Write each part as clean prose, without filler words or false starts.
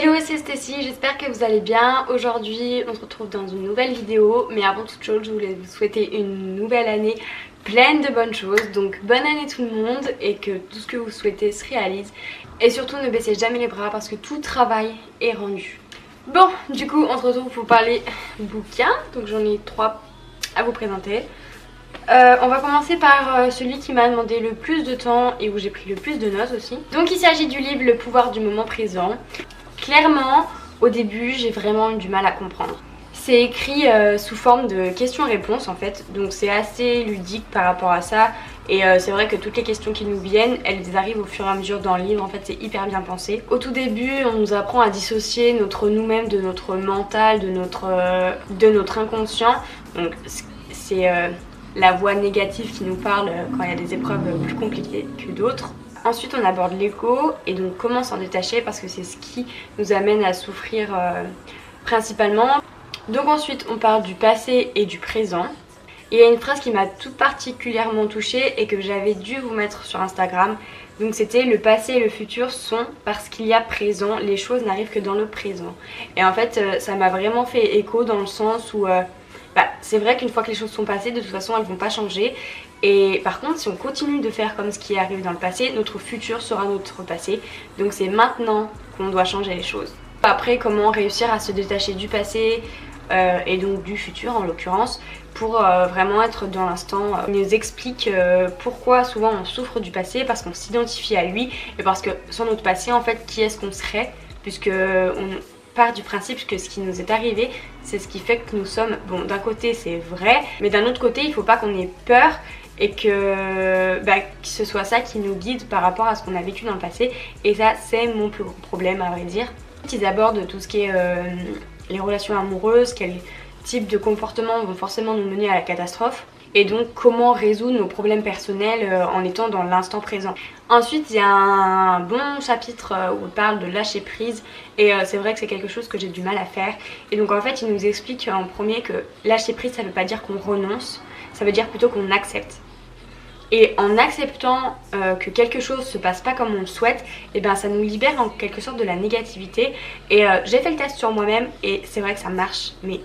Hello, c'est Stécie, j'espère que vous allez bien. Aujourd'hui on se retrouve dans une nouvelle vidéo, mais avant toute chose je voulais vous souhaiter une nouvelle année pleine de bonnes choses. Donc bonne année tout le monde et que tout ce que vous souhaitez se réalise. Et surtout ne baissez jamais les bras parce que tout travail est rendu. Bon, du coup on se retrouve pour parler bouquins, donc j'en ai 3 à vous présenter. On va commencer par celui qui m'a demandé le plus de temps et où j'ai pris le plus de notes aussi. Donc il s'agit du livre Le pouvoir du moment présent. Clairement, au début, j'ai vraiment eu du mal à comprendre. C'est écrit sous forme de questions-réponses en fait, donc c'est assez ludique par rapport à ça. Et c'est vrai que toutes les questions qui nous viennent, elles arrivent au fur et à mesure dans le livre, en fait c'est hyper bien pensé. Au tout début, on nous apprend à dissocier notre nous-mêmes de notre mental, de notre inconscient. Donc c'est la voix négative qui nous parle quand il y a des épreuves plus compliquées que d'autres. Ensuite on aborde l'ego et donc comment s'en détacher parce que c'est ce qui nous amène à souffrir principalement. Donc ensuite on parle du passé et du présent. Et il y a une phrase qui m'a tout particulièrement touchée et que j'avais dû vous mettre sur Instagram. Donc c'était: le passé et le futur sont parce qu'il y a présent, les choses n'arrivent que dans le présent. Et en fait ça m'a vraiment fait écho dans le sens où c'est vrai qu'une fois que les choses sont passées, de toute façon elles vont pas changer. Et par contre, si on continue de faire comme ce qui arrive dans le passé, notre futur sera notre passé. Donc c'est maintenant qu'on doit changer les choses. Après, comment réussir à se détacher du passé et donc du futur en l'occurrence, pour vraiment être dans l'instant. Il nous explique pourquoi souvent on souffre du passé, parce qu'on s'identifie à lui et parce que sans notre passé, en fait, qui est-ce qu'on serait, puisque on part du principe que ce qui nous est arrivé, c'est ce qui fait que nous sommes. Bon, d'un côté c'est vrai, mais d'un autre côté il faut pas qu'on ait peur et que ce soit ça qui nous guide par rapport à ce qu'on a vécu dans le passé. Et ça c'est mon plus gros problème à vrai dire. Ils abordent tout ce qui est les relations amoureuses, quel type de comportements vont forcément nous mener à la catastrophe. Et donc comment résoudre nos problèmes personnels en étant dans l'instant présent. Ensuite il y a un bon chapitre où on parle de lâcher prise et c'est vrai que c'est quelque chose que j'ai du mal à faire. Et donc en fait il nous explique en premier que lâcher prise ça veut pas dire qu'on renonce, ça veut dire plutôt qu'on accepte. Et en acceptant que quelque chose se passe pas comme on le souhaite, et ça nous libère en quelque sorte de la négativité. Et j'ai fait le test sur moi-même et c'est vrai que ça marche, mais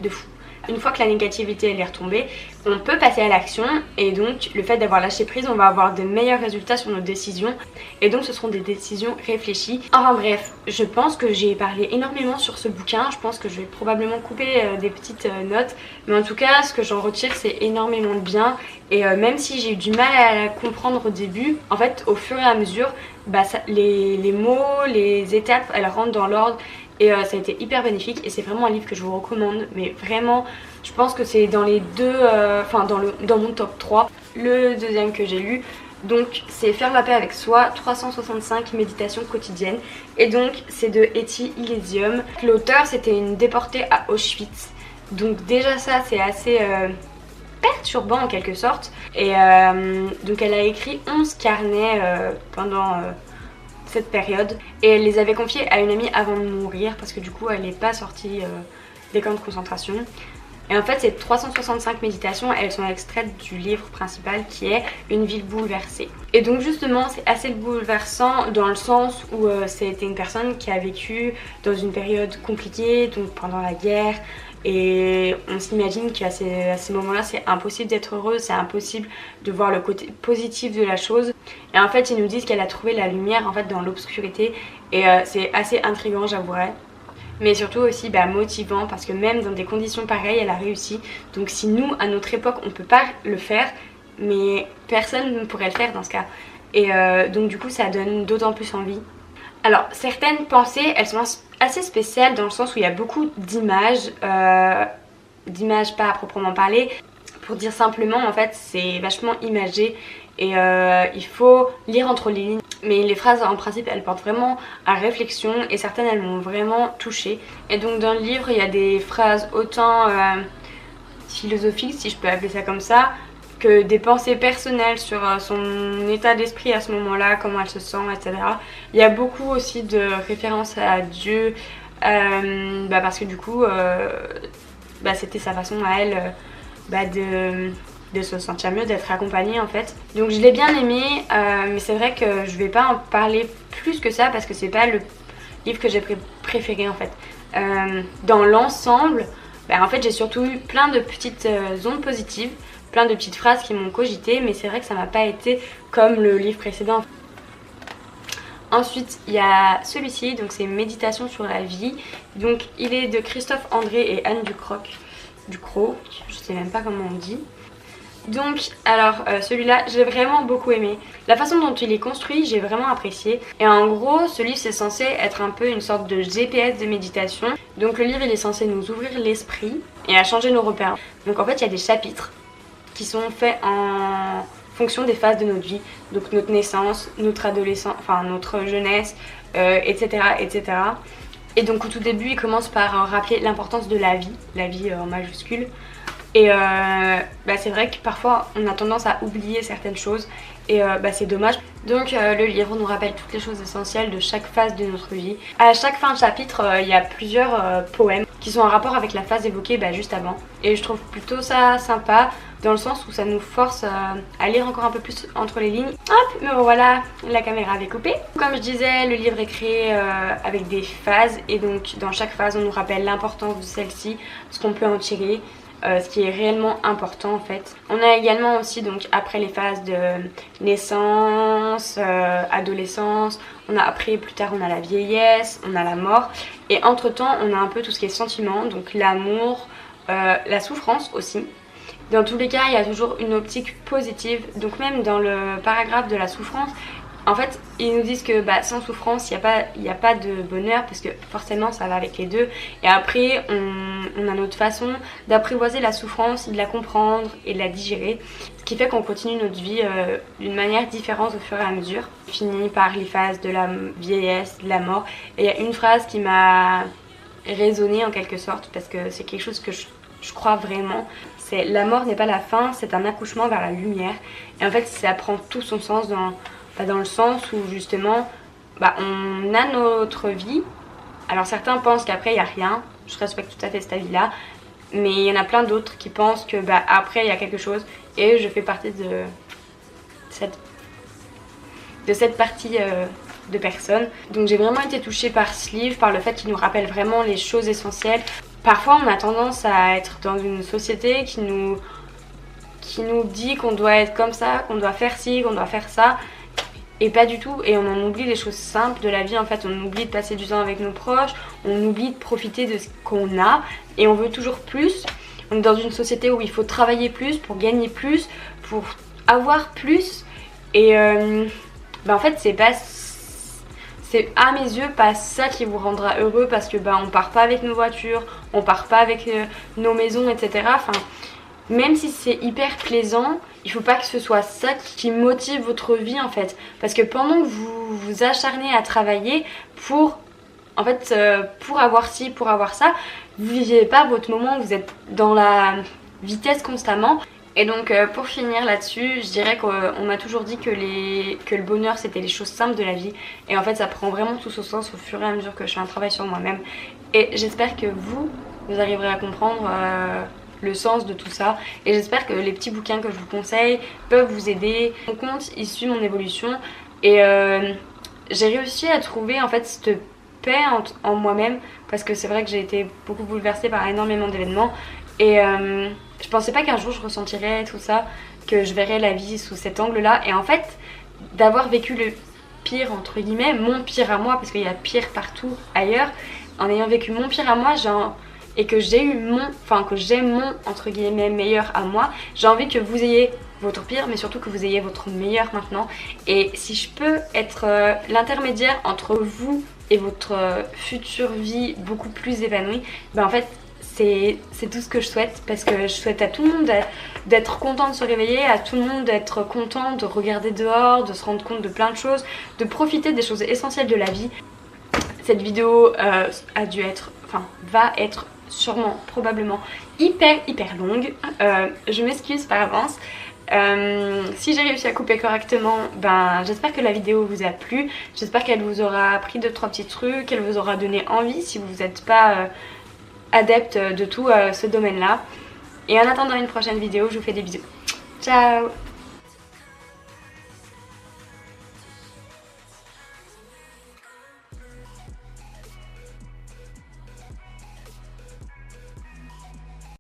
de fou. Une fois que la négativité elle est retombée, on peut passer à l'action et donc le fait d'avoir lâché prise, on va avoir de meilleurs résultats sur nos décisions et donc ce seront des décisions réfléchies. Enfin bref, je pense que j'ai parlé énormément sur ce bouquin, je pense que je vais probablement couper des petites notes, mais en tout cas ce que j'en retire c'est énormément de bien. Et même si j'ai eu du mal à la comprendre au début, en fait au fur et à mesure, les mots, les étapes elles rentrent dans l'ordre. Et ça a été hyper bénéfique et c'est vraiment un livre que je vous recommande. Mais vraiment, je pense que c'est dans les deux, dans mon top 3. Le deuxième que j'ai lu, donc c'est Faire la paix avec soi, 365 méditations quotidiennes. Et donc c'est de Etty Hillesum. L'auteur c'était une déportée à Auschwitz. Donc déjà ça c'est assez perturbant en quelque sorte. Et donc elle a écrit 11 carnets pendant cette période et elle les avait confiés à une amie avant de mourir parce que du coup elle n'est pas sortie des camps de concentration. Et en fait ces 365 méditations elles sont extraites du livre principal qui est Une ville bouleversée. Et donc justement c'est assez bouleversant dans le sens où c'était une personne qui a vécu dans une période compliquée, donc pendant la guerre. Et on s'imagine qu'à ces moments-là, c'est impossible d'être heureuse, c'est impossible de voir le côté positif de la chose. Et en fait, ils nous disent qu'elle a trouvé la lumière en fait dans l'obscurité. Et c'est assez intriguant, j'avouerais. Mais surtout aussi motivant parce que même dans des conditions pareilles, elle a réussi. Donc si nous, à notre époque, on peut pas le faire, mais personne ne pourrait le faire dans ce cas. Et donc du coup, ça donne d'autant plus envie. Alors certaines pensées elles sont assez spéciales dans le sens où il y a beaucoup d'images, d'images pas à proprement parler. Pour dire simplement en fait c'est vachement imagé et il faut lire entre les lignes. Mais les phrases en principe elles portent vraiment à réflexion et certaines elles m'ont vraiment touchée. Et donc dans le livre il y a des phrases autant philosophiques si je peux appeler ça comme ça, que des pensées personnelles sur son état d'esprit à ce moment-là, comment elle se sent, etc. Il y a beaucoup aussi de références à Dieu, parce que du coup, c'était sa façon à elle de se sentir mieux, d'être accompagnée en fait. Donc je l'ai bien aimé, mais c'est vrai que je vais pas en parler plus que ça parce que c'est pas livres que j'ai préférés en fait. Dans l'ensemble, en fait j'ai surtout eu plein de petites ondes positives, plein de petites phrases qui m'ont cogité, mais c'est vrai que ça m'a pas été comme le livre précédent. Ensuite il y a celui-ci, donc c'est Méditation sur la vie, donc il est de Christophe André et Anne Ducrot, je sais même pas comment on dit. Donc alors celui-là j'ai vraiment beaucoup aimé. La façon dont il est construit j'ai vraiment apprécié. Et en gros ce livre c'est censé être un peu une sorte de GPS de méditation. Donc le livre il est censé nous ouvrir l'esprit et à changer nos repères. Donc en fait il y a des chapitres qui sont faits en fonction des phases de notre vie. Donc notre naissance, notre adolescence, enfin notre jeunesse, etc. etc. Et donc au tout début il commence par rappeler l'importance de la vie en majuscule. Et c'est vrai que parfois on a tendance à oublier certaines choses et c'est dommage. Donc le livre nous rappelle toutes les choses essentielles de chaque phase de notre vie. À chaque fin de chapitre il y a plusieurs poèmes qui sont en rapport avec la phase évoquée juste avant. Et je trouve plutôt ça sympa dans le sens où ça nous force à lire encore un peu plus entre les lignes. Hop, me voilà, la caméra avait coupé. Comme je disais, le livre est créé avec des phases et donc dans chaque phase on nous rappelle l'importance de celle-ci, ce qu'on peut en tirer. Ce qui est réellement important en fait. On a également aussi donc après les phases de naissance, adolescence, après plus tard on a la vieillesse, on a la mort et entre temps on a un peu tout ce qui est sentiment, donc l'amour, la souffrance aussi. Dans tous les cas il y a toujours une optique positive, donc même dans le paragraphe de la souffrance, en fait ils nous disent que sans souffrance il n'y a pas de bonheur parce que forcément ça va avec les deux. Et après on a notre façon d'apprivoiser la souffrance, de la comprendre et de la digérer, ce qui fait qu'on continue notre vie d'une manière différente au fur et à mesure. On finit par les phases de la vieillesse, de la mort, et il y a une phrase qui m'a résonné en quelque sorte parce que c'est quelque chose que je crois vraiment. C'est: la mort n'est pas la fin, c'est un accouchement vers la lumière. Et en fait ça prend tout son sens dans le sens où justement on a notre vie. Alors certains pensent qu'après il n'y a rien, je respecte tout à fait cet avis là, mais il y en a plein d'autres qui pensent que après il y a quelque chose, et je fais partie de cette partie de personnes. Donc j'ai vraiment été touchée par ce livre, par le fait qu'il nous rappelle vraiment les choses essentielles. Parfois on a tendance à être dans une société qui nous dit qu'on doit être comme ça, qu'on doit faire ci, qu'on doit faire ça. Et pas du tout, et on en oublie les choses simples de la vie en fait. On oublie de passer du temps avec nos proches, on oublie de profiter de ce qu'on a, et on veut toujours plus. On est dans une société où il faut travailler plus pour gagner plus, pour avoir plus. Et en fait c'est à mes yeux pas ça qui vous rendra heureux, parce que on part pas avec nos voitures, on part pas avec nos maisons, etc. Enfin, même si c'est hyper plaisant, il faut pas que ce soit ça qui motive votre vie en fait. Parce que pendant que vous vous acharnez à travailler pour avoir ci, pour avoir ça, vous vivez pas votre moment, vous êtes dans la vitesse constamment. Et donc pour finir là-dessus, je dirais qu'on m'a toujours dit que le bonheur c'était les choses simples de la vie. Et en fait ça prend vraiment tout son sens au fur et à mesure que je fais un travail sur moi-même. Et j'espère que vous arriverez à comprendre le sens de tout ça, et j'espère que les petits bouquins que je vous conseille peuvent vous aider. Mon compte il suit mon évolution, et j'ai réussi à trouver en fait cette paix en moi-même, parce que c'est vrai que j'ai été beaucoup bouleversée par énormément d'événements, et je pensais pas qu'un jour je ressentirais tout ça, que je verrais la vie sous cet angle là. Et en fait d'avoir vécu le pire entre guillemets, mon pire à moi, parce qu'il y a pire partout ailleurs, en ayant vécu mon pire à moi, et que j'ai mon entre guillemets meilleur à moi, j'ai envie que vous ayez votre pire, mais surtout que vous ayez votre meilleur maintenant. Et si je peux être l'intermédiaire entre vous et votre future vie beaucoup plus épanouie, en fait c'est tout ce que je souhaite, parce que je souhaite à tout le monde d'être content de se réveiller, à tout le monde d'être content de regarder dehors, de se rendre compte de plein de choses, de profiter des choses essentielles de la vie. Cette vidéo va être sûrement, probablement hyper longue. Je m'excuse par avance. Si j'ai réussi à couper correctement, j'espère que la vidéo vous a plu. J'espère qu'elle vous aura appris 2-3 petits trucs, qu'elle vous aura donné envie si vous n'êtes pas adepte de tout ce domaine là. Et en attendant une prochaine vidéo, je vous fais des bisous. Ciao!